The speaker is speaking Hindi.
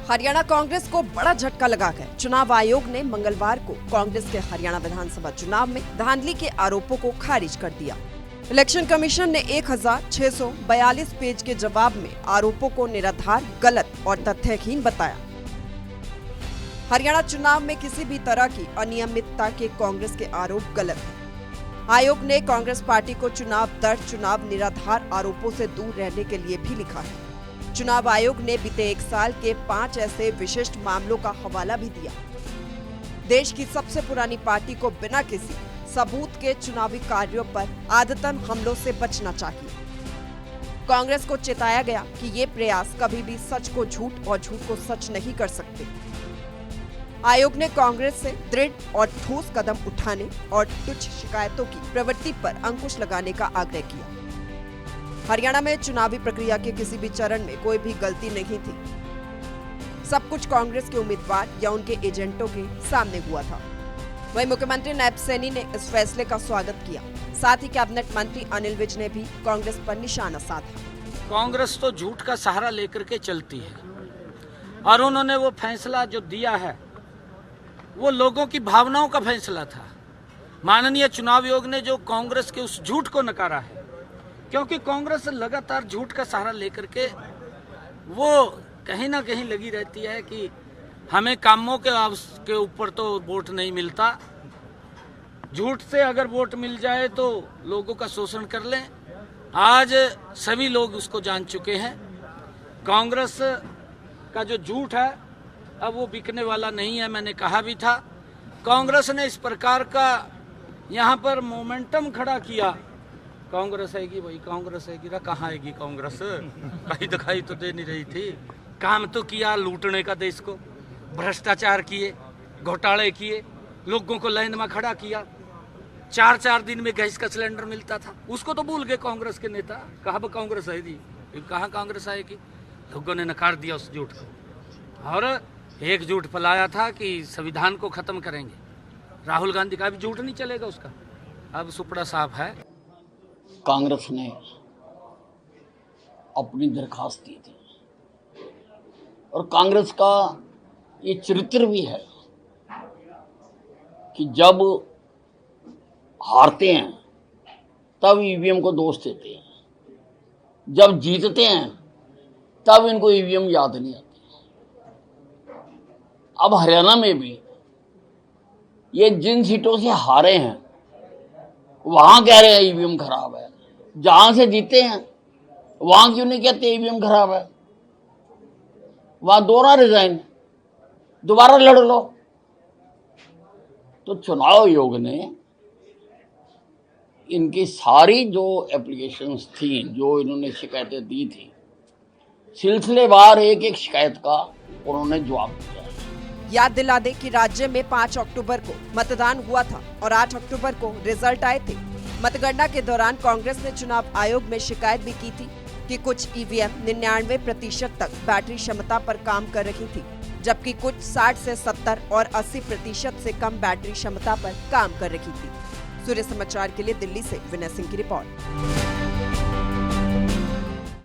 हरियाणा कांग्रेस को बड़ा झटका लगा है। चुनाव आयोग ने मंगलवार को कांग्रेस के हरियाणा विधानसभा चुनाव में धांधली के आरोपों को खारिज कर दिया। इलेक्शन कमीशन ने 1642 पेज के जवाब में आरोपों को निराधार, गलत और तथ्यहीन बताया। हरियाणा चुनाव में किसी भी तरह की अनियमितता के कांग्रेस के आरोप गलत है। आयोग ने कांग्रेस पार्टी को चुनाव दर, चुनाव निराधार आरोपों से दूर रहने के लिए भी लिखा है। चुनाव आयोग ने बीते 1 साल के 5 ऐसे विशिष्ट मामलों का हवाला भी दिया। देश की सबसे पुरानी पार्टी को बिना किसी सबूत के चुनावी कार्यों पर आदतन हमलों से बचना चाहिए। कांग्रेस को चेताया गया कि ये प्रयास कभी भी सच को झूठ और झूठ को सच नहीं कर सकते। आयोग ने कांग्रेस से दृढ़ और ठोस कदम उठाने और तुच्छ शिकायतों की प्रवृत्ति पर अंकुश लगाने का आग्रह किया। हरियाणा में चुनावी प्रक्रिया के किसी भी चरण में कोई भी गलती नहीं थी। सब कुछ कांग्रेस के उम्मीदवार या उनके एजेंटों के सामने हुआ था। वहीं मुख्यमंत्री नायब सैनी ने इस फैसले का स्वागत किया। साथ ही कैबिनेट मंत्री अनिल विज ने भी कांग्रेस पर निशाना साधा। कांग्रेस तो झूठ का सहारा लेकर के चलती है और उन्होंने वो फैसला जो दिया है वो लोगों की भावनाओं का फैसला था। माननीय चुनाव आयोग ने जो कांग्रेस के उस झूठ को नकारा है, क्योंकि कांग्रेस लगातार झूठ का सहारा लेकर के वो कहीं ना कहीं लगी रहती है कि हमें कामों के ऊपर तो वोट नहीं मिलता, झूठ से अगर वोट मिल जाए तो लोगों का शोषण कर लें। आज सभी लोग उसको जान चुके हैं। कांग्रेस का जो झूठ है अब वो बिकने वाला नहीं है। मैंने कहा भी था, कांग्रेस ने इस प्रकार का यहाँ पर मोमेंटम खड़ा किया। कांग्रेस आएगी भाई, कांग्रेस आएगी, कहाँ आएगी कांग्रेस? कहीं दिखाई तो दे नहीं रही थी। काम तो किया लूटने का, देश को भ्रष्टाचार किए, घोटाले किए, लोगों को लाइन में खड़ा किया। 4-4 दिन में गैस का सिलेंडर मिलता था, उसको तो भूल गए कांग्रेस के नेता। कहाँ कांग्रेस आएगी, कहाँ कांग्रेस आएगी? लोगों ने नकार दिया उस झूठ को और एक झूठ फैलाया था कि संविधान को खत्म करेंगे। राहुल गांधी का भी झूठ नहीं चलेगा उसका, अब सुपड़ा साफ है। कांग्रेस ने अपनी दरखास्त दी थी और कांग्रेस का ये चरित्र भी है कि जब हारते हैं तब ईवीएम को दोष देते हैं, जब जीतते हैं तब इनको ईवीएम याद नहीं आती। अब हरियाणा में भी ये जिन सीटों से हारे हैं वहां कह रहे हैं ईवीएम खराब है, जहां से जीते हैं वहां क्यों नहीं कहते ईवीएम खराब है? वहां दोहरा रिजाइन, दोबारा लड़ लो। तो चुनाव आयोग ने इनकी सारी जो एप्लीकेशंस थी, जो इन्होंने शिकायतें दी थी, सिलसिलेवार एक एक शिकायत का उन्होंने जवाब दिया। याद दिला दें कि राज्य में 5 अक्टूबर को मतदान हुआ था और 8 अक्टूबर को रिजल्ट आए थे। मतगणना के दौरान कांग्रेस ने चुनाव आयोग में शिकायत भी की थी कि कुछ ईवीएम 99% तक बैटरी क्षमता पर काम कर रही थी, जबकि कुछ 60 से 70 और 80% से कम बैटरी क्षमता पर काम कर रही थी। सूर्य समाचार के लिए दिल्ली से विनय सिंह की रिपोर्ट।